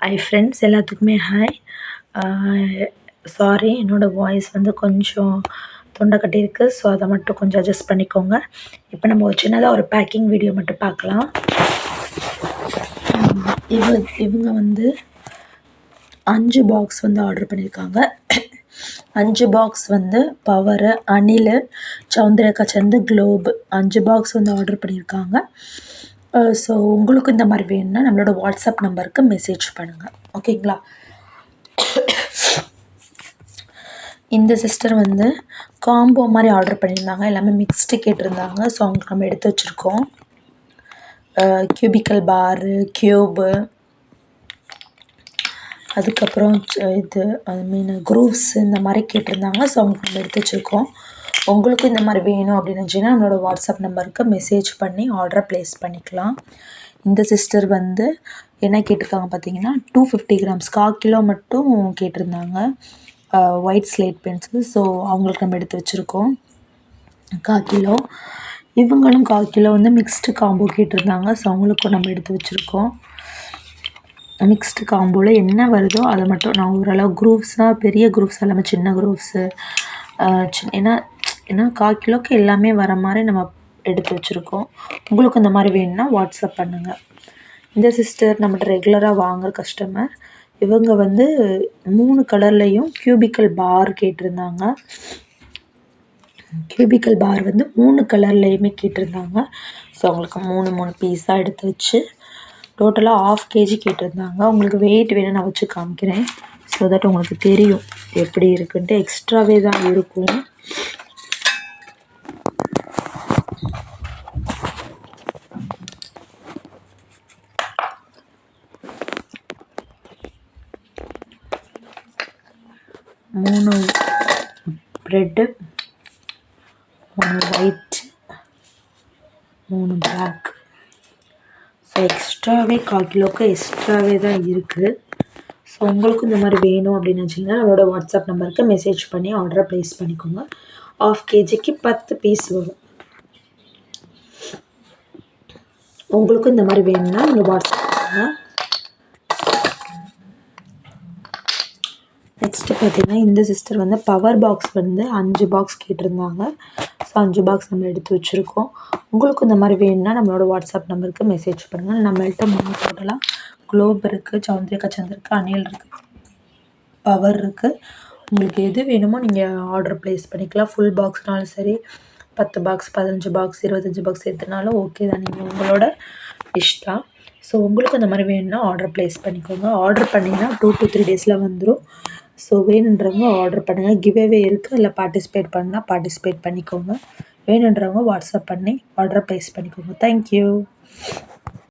Hi friends, எல்லாத்துக்குமே hi. Sorry, என்னோடய voice வந்து கொஞ்சம் தொண்டை கட்டியிருக்கு. ஸோ அதை மட்டும் கொஞ்சம் அட்ஜஸ்ட் பண்ணிக்கோங்க. இப்போ நம்ம ஒரு சின்னதாக ஒரு பேக்கிங் வீடியோ மட்டும் பார்க்கலாம். இவங்க வந்து 5 பாக்ஸ் வந்து ஆர்டர் பண்ணியிருக்காங்க. 5 பாக்ஸ் வந்து பவரு, அணில், சௌந்தர்யா சந்து, குளோபு 5 பாக்ஸ் வந்து ஆர்டர் பண்ணியிருக்காங்க. ஸோ உங்களுக்கு இந்த மாதிரி வேணும்னா நம்மளோட வாட்ஸ்அப் நம்பருக்கு மெசேஜ் பண்ணுங்கள், ஓகேங்களா? இந்த சிஸ்டர் வந்து காம்போ மாதிரி ஆர்டர் பண்ணியிருந்தாங்க. எல்லாமே மிக்ஸ்டு கேட்டிருந்தாங்க. ஸோ அவங்களுக்கு நம்ம எடுத்து வச்சுருக்கோம். கியூபிக்கல் பாரு, க்யூபு, அதுக்கப்புறம் இது குரூவ்ஸ் இந்த மாதிரி கேட்டிருந்தாங்க. ஸோ அவங்களுக்கு நம்ம எடுத்து வச்சுருக்கோம். உங்களுக்கு இந்த மாதிரி வேணும் அப்படின்னு நினச்சிங்கன்னா நம்மளோட வாட்ஸ்அப் நம்பருக்கு மெசேஜ் பண்ணி ஆர்டரை ப்ளேஸ் பண்ணிக்கலாம். இந்த சிஸ்டர் வந்து என்ன கேட்டிருக்காங்க பார்த்தீங்கன்னா 250 கிராம்ஸ் 1/4 கிலோ மட்டும் கேட்டிருந்தாங்க. White slate pencil. ஸோ அவங்களுக்கு நம்ம எடுத்து வச்சுருக்கோம் 1/4 கிலோ. இவங்களும் 1/4 கிலோ வந்து மிக்ஸ்டு காம்போ கேட்டிருந்தாங்க. ஸோ அவங்களுக்கும் நம்ம எடுத்து வச்சுருக்கோம். மிக்ஸ்டு காம்போவில் என்ன வருதோ அதை மட்டும் நான் ஓரளவு குரூப்ஸ்னால் பெரிய குரூப்ஸ் எல்லாமே சின்ன குரூப்ஸு ஏன்னா 1/4 கிலோக்கு எல்லாமே வர மாதிரி நம்ம எடுத்து வச்சுருக்கோம். உங்களுக்கு இந்த மாதிரி வேணும்னா வாட்ஸ்அப் பண்ணுங்கள். இந்த சிஸ்டர் நம்மகிட்ட ரெகுலராக வாங்குகிற கஸ்டமர். இவங்க வந்து 3 கலர்லேயும் கியூபிக்கல் பார் கேட்டிருந்தாங்க. கியூபிக்கல் பார் வந்து 3 கலர்லேயுமே கேட்டிருந்தாங்க. ஸோ அவங்களுக்கு 3 பீஸாக எடுத்து வச்சு டோட்டலாக 1/2 kg கேட்டிருந்தாங்க. உங்களுக்கு வெயிட் வேணும் நான் வச்சு காமிக்கிறேன். ஸோ தட் உங்களுக்கு தெரியும் எப்படி இருக்குன்ட்டு. எக்ஸ்ட்ராவே தான் இருக்கும். மூணு ப்ரெட்டு, 3 ஒயிட், 3 பிளாக். ஸோ எக்ஸ்ட்ராவே 1/4 கிலோவுக்கு எக்ஸ்ட்ராவே தான் இருக்குது. ஸோ உங்களுக்கு இந்த மாதிரி வேணும் அப்படின்னு வச்சிங்கன்னா நம்மளோட வாட்ஸ்அப் நம்பருக்கு மெசேஜ் பண்ணி ஆர்டரை ப்ளேஸ் பண்ணிக்கோங்க. 1/2 kgக்கு 10 பீஸ் வரும். உங்களுக்கும் இந்த மாதிரி வேணும்னா நீங்கள் வாட்ஸ்அப் பண்ணுங்கள். நெக்ஸ்ட்டு பார்த்தீங்கன்னா இந்த சிஸ்டர் வந்து பவர் பாக்ஸ் வந்து 5 பாக்ஸ் கேட்டிருந்தாங்க. ஸோ 5 பாக்ஸ் நம்ம எடுத்து வச்சுருக்கோம். உங்களுக்கு இந்த மாதிரி வேணும்னா நம்மளோட வாட்ஸ்அப் நம்பருக்கு மெசேஜ் பண்ணுங்கள். நம்மள்கிட்ட 3 டோட்டலாக குளோப் இருக்குது, சௌந்தர்யா சந்து இருக்குது, அணில் இருக்குது, பவர் இருக்குது. உங்களுக்கு எது வேணுமோ நீங்கள் ஆர்டர் ப்ளேஸ் பண்ணிக்கலாம். ஃபுல் பாக்ஸ்னாலும் சரி, 10 பாக்ஸ், 15 பாக்ஸ், 25 பாக்ஸ் எதுனாலும் ஓகே தான். நீங்கள் உங்களோட விஷ் தான். ஸோ உங்களுக்கு இந்த மாதிரி வேணும்னா ஆர்டர் ப்ளேஸ் பண்ணிக்கோங்க. ஆர்டர் பண்ணிங்கன்னா 2 to 3 டேஸில் வந்துடும். ஸோ வேணுன்றவங்க ஆர்டர் பண்ணுங்கள். கிவ்அவே இருக்குது. இல்லை பார்ட்டிசிபேட் பண்ணால் பார்ட்டிசிபேட் பண்ணிக்கோங்க. வேணுன்றவங்க வாட்ஸ்அப் பண்ணி ஆர்டரை ப்ளேஸ் பண்ணிக்கோங்க. தேங்க்யூ.